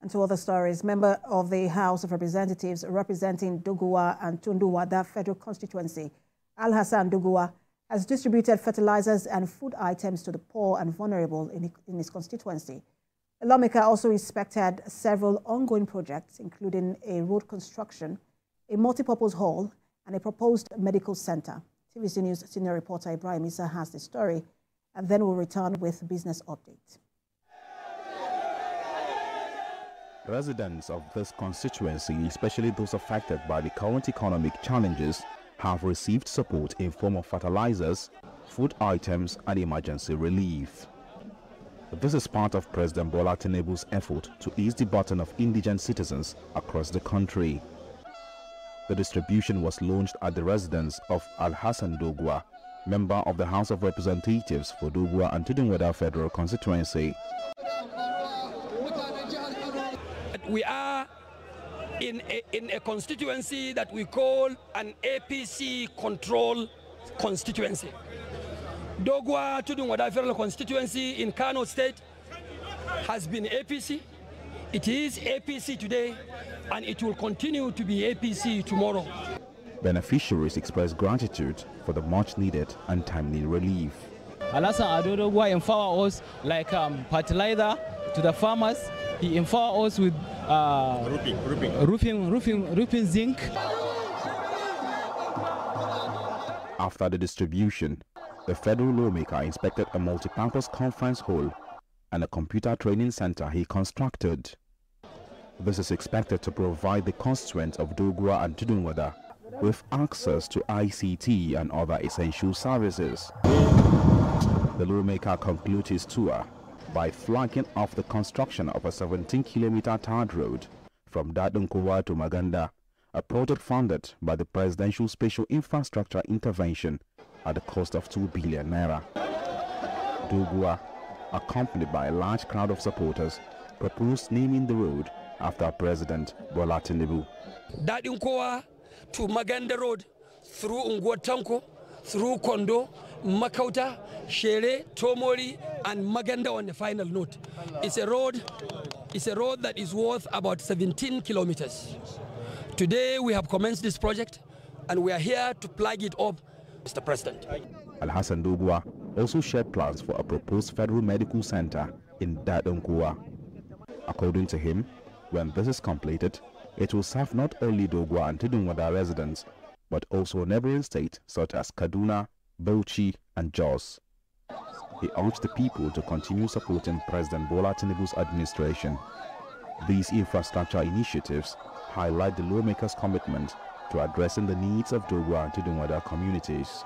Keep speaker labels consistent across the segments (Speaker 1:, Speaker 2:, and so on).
Speaker 1: And to other stories, member of the House of Representatives representing Doguwa and Tunduwada Federal Constituency, Al-Hassan Doguwa, has distributed fertilizers and food items to the poor and vulnerable in his constituency. The lawmaker also inspected several ongoing projects, including a road construction, a multipurpose hall, and a proposed medical center. TVC News senior reporter Ibrahim Issa has the story, and then we'll return with business update.
Speaker 2: Residents of this constituency, especially those affected by the current economic challenges, have received support in form of fertilizers, food items, and emergency relief. This is part of President Bola Tinubu's effort to ease the burden of indigent citizens across the country. The distribution was launched at the residence of Al-Hassan Doguwa, member of the House of Representatives for Doguwa and Tudunwada Federal Constituency.
Speaker 3: We are in a constituency that we call an APC control constituency. Doguwa Tudunwada Federal Constituency in Kano State has been APC. It is APC today, and it will continue to be APC tomorrow.
Speaker 2: Beneficiaries express gratitude for the much needed and timely relief.
Speaker 4: Al-Hassan Doguwa empower us like fertilizer to the farmers. He empower us with roofing zinc.
Speaker 2: After the distribution, the federal lawmaker inspected a multi-purpose conference hall and a computer training center he constructed. This is expected to provide the constituents of Doguwa and Tudunwada with access to ICT and other essential services. The lawmaker concluded his tour by flagging off the construction of a 17-kilometer tarred road from Doguwa to Maganda, a project funded by the Presidential Special Infrastructure Intervention at the cost of 2 billion naira. Doguwa, accompanied by a large crowd of supporters, proposed naming the road after President Bola Tinubu.
Speaker 3: Doguwa to Maganda Road, through Ngwatanko, through Kondo, Makauta, Shere, Tomori, and Maganda on the final note. It's a road that is worth about 17 kilometers. Today we have commenced this project, and we are here to plug it up, Mr. President.
Speaker 2: Al-Hassan Doguwa also shared plans for a proposed federal medical center in Doguwa. According to him, when this is completed, it will serve not only Doguwa and Tudunwada residents, but also neighboring states such as Kaduna, Bauchi, and Jos. He urged the people to continue supporting President Bola Tinubu's administration. These infrastructure initiatives highlight the lawmakers' commitment to addressing the needs of Doguwa and Tudunwada communities.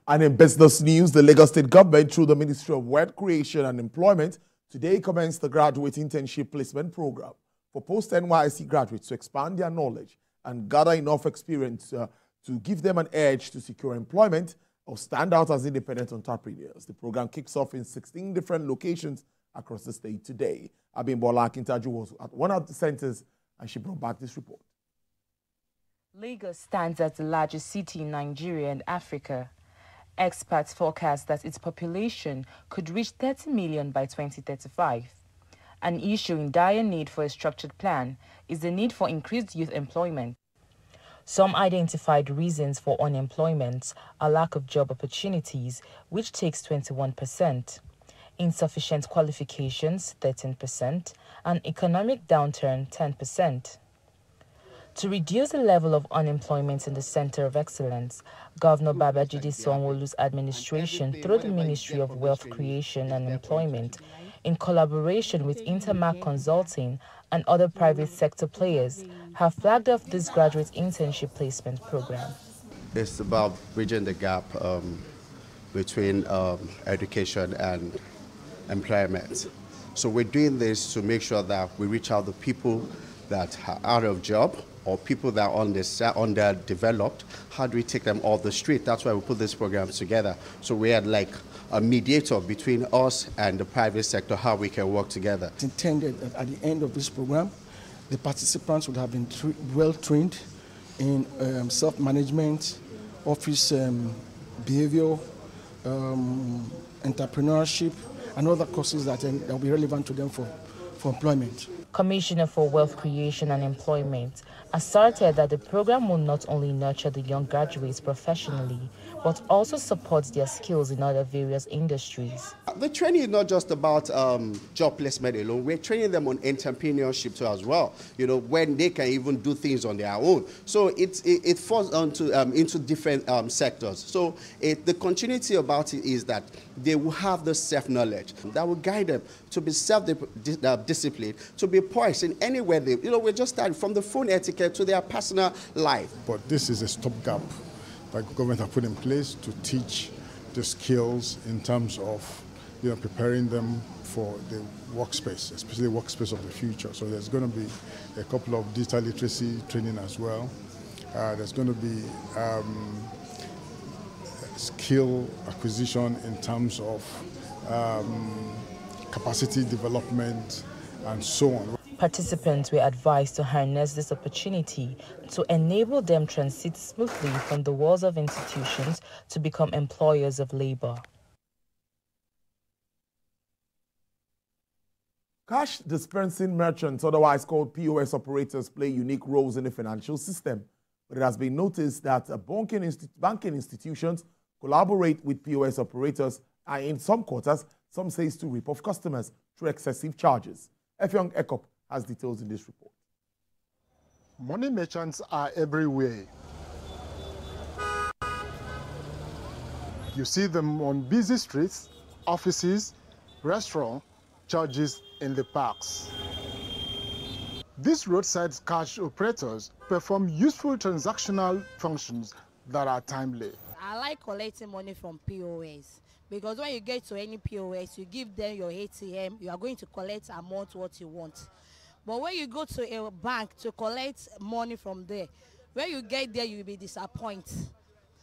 Speaker 5: And in business news, the Lagos State government, through the Ministry of Wealth Creation and Employment, today commenced the graduate internship placement program for post-NYSC graduates to expand their knowledge and gather enough experience to give them an edge to secure employment or stand out as independent entrepreneurs. The program kicks off in 16 different locations across the state today. Abimbola Akintaju was at one of the centers, and she brought back this report.
Speaker 6: Lagos stands as the largest city in Nigeria and Africa. Experts forecast that its population could reach 30 million by 2035. An issue in dire need for a structured plan is the need for increased youth employment. Some identified reasons for unemployment are lack of job opportunities, which takes 21%, insufficient qualifications, 13%, and economic downturn, 10%. To reduce the level of unemployment in the Center of Excellence, Governor Babajide Sanwo-Olu's administration, through the Ministry of Wealth Creation and Employment, in collaboration with Intermark Consulting and other private sector players, have flagged off this graduate internship placement program.
Speaker 7: It's about bridging the gap between education and employment. So we're doing this to make sure that we reach out to people that are out of job or people that are underdeveloped, how do we take them off the street? That's why we put this program together. So we had like a mediator between us and the private sector, how we can work together.
Speaker 8: It's intended that at the end of this program, the participants would have been well trained in self-management, office behavior, entrepreneurship, and other courses that will be relevant to them for employment.
Speaker 6: Commissioner for Wealth Creation and Employment asserted that the program will not only nurture the young graduates professionally, but also support their skills in other various industries.
Speaker 7: The training is not just about job placement alone. We're training them on entrepreneurship too as well, you know, when they can even do things on their own. So it falls into different sectors. So the continuity about it is that they will have the self-knowledge that will guide them to be self-disciplined, to be poised in anywhere they, you know, we're just starting from the phone etiquette to their personal life.
Speaker 9: But this is a stopgap that government have put in place to teach the skills in terms of, you know, preparing them for the workspace, especially the workspace of the future. So there's going to be a couple of digital literacy training as well. There's going to be skill acquisition in terms of capacity development and so on.
Speaker 6: Participants were advised to harness this opportunity to enable them transit smoothly from the walls of institutions to become employers of labor.
Speaker 5: Cash dispensing merchants, otherwise called POS operators, play unique roles in the financial system. But it has been noticed that banking institutions collaborate with POS operators, and in some quarters, some say to rip off customers through excessive charges. Effiong Ekop has details in this report.
Speaker 9: Money merchants are everywhere. You see them on busy streets, offices, restaurants, churches, in the parks. These roadside cash operators perform useful transactional functions that are timely.
Speaker 10: I like collecting money from POS because when you get to any POS, you give them your ATM, you are going to collect amount what you want. But when you go to a bank to collect money from there, when you get there, you will be disappointed.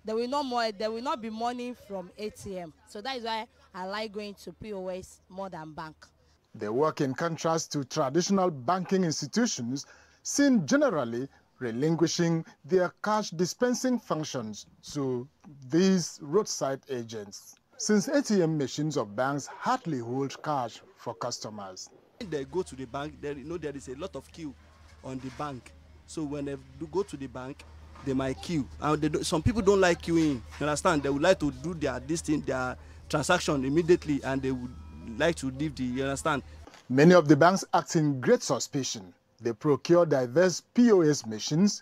Speaker 10: There will not be money from ATM. So that is why I like going to POS more than bank.
Speaker 9: They work in contrast to traditional banking institutions, seen generally relinquishing their cash dispensing functions to these roadside agents. Since ATM machines of banks hardly hold cash for customers.
Speaker 11: When they go to the bank, there is a lot of queue on the bank. So when they do go to the bank, they might queue. And some people don't like queuing. You understand? They would like to do their transaction immediately, and they would like to leave you understand?
Speaker 9: Many of the banks act in great suspicion. They procure diverse POS machines,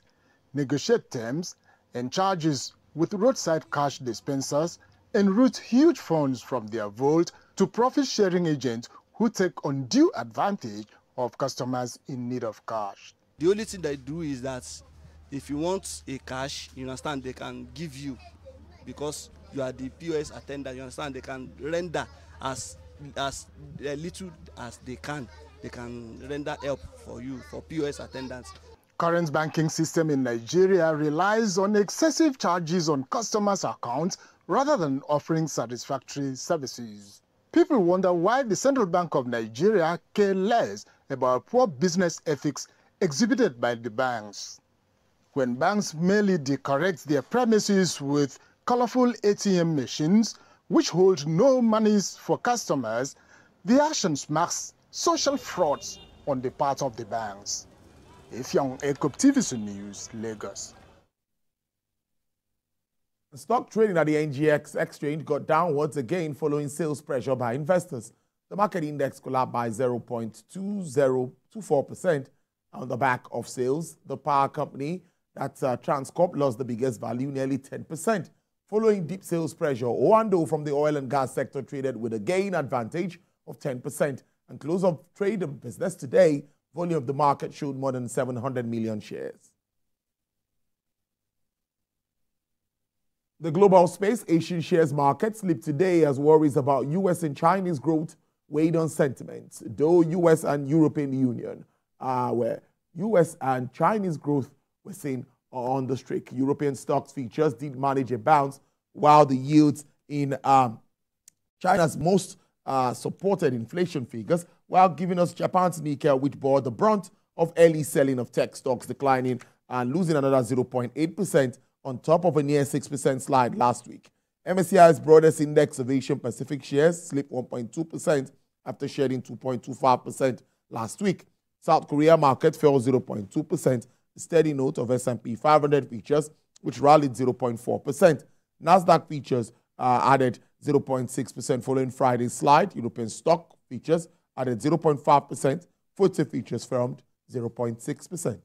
Speaker 9: negotiate terms and charges with roadside cash dispensers, and route huge funds from their vault to profit-sharing agents who take undue advantage of customers in need of cash.
Speaker 11: The only thing they do is that if you want a cash, you understand, they can give you, because you are the POS attendant, you understand, they can render as little as they can. They can render help for you, for POS attendants.
Speaker 9: Current banking system in Nigeria relies on excessive charges on customers' accounts rather than offering satisfactory services. People wonder why the Central Bank of Nigeria care less about poor business ethics exhibited by the banks. When banks merely decorate their premises with colorful ATM machines, which hold no monies for customers, the actions marks social frauds on the part of the banks. Effiong Ekop, TVC News, Lagos.
Speaker 5: The stock trading at the NGX exchange got downwards again following sales pressure by investors. The market index collapsed by 0.2024% on the back of sales. The power company, that's Transcorp, lost the biggest value, nearly 10%. Following deep sales pressure, Oando from the oil and gas sector traded with a gain advantage of 10%. And close of trade and business today, volume of the market showed more than 700 million shares. The global space Asian shares market slipped today as worries about U.S. and Chinese growth weighed on sentiments, though U.S. and European Union, where U.S. and Chinese growth we're seeing on the streak. European stocks features did manage a bounce, while the yields in China's most supported inflation figures, while giving us Japan's Nikkei, which bore the brunt of early selling of tech stocks, declining and losing another 0.8% on top of a near 6% slide last week. MSCI's broadest index of Asian Pacific shares slipped 1.2% after shedding 2.25% last week. South Korea market fell 0.2%, a steady note of S&P 500 features, which rallied 0.4%. Nasdaq features added 0.6% following Friday's slide. European stock features added 0.5%. FTSE features firmed 0.6%.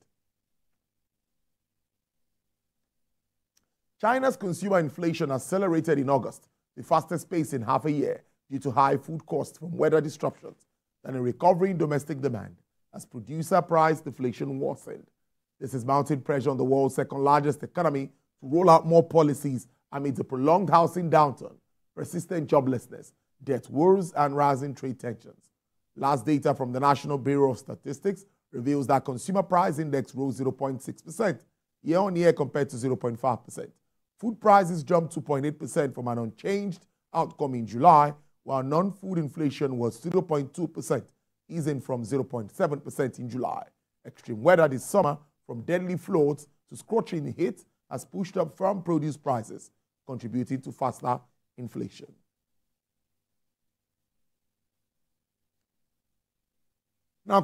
Speaker 5: China's consumer inflation accelerated in August, the fastest pace in half a year, due to high food costs from weather disruptions and a recovery in domestic demand as producer price deflation worsened. This is mounting pressure on the world's second-largest economy to roll out more policies amid a prolonged housing downturn, persistent joblessness, debt woes, and rising trade tensions. Last data from the National Bureau of Statistics reveals that consumer price index rose 0.6% year-on-year compared to 0.5%. Food prices jumped 2.8% from an unchanged outcome in July, while non-food inflation was 0.2%, easing from 0.7% in July. Extreme weather this summer, from deadly floods to scorching heat, has pushed up farm produce prices, contributing to faster inflation. Now,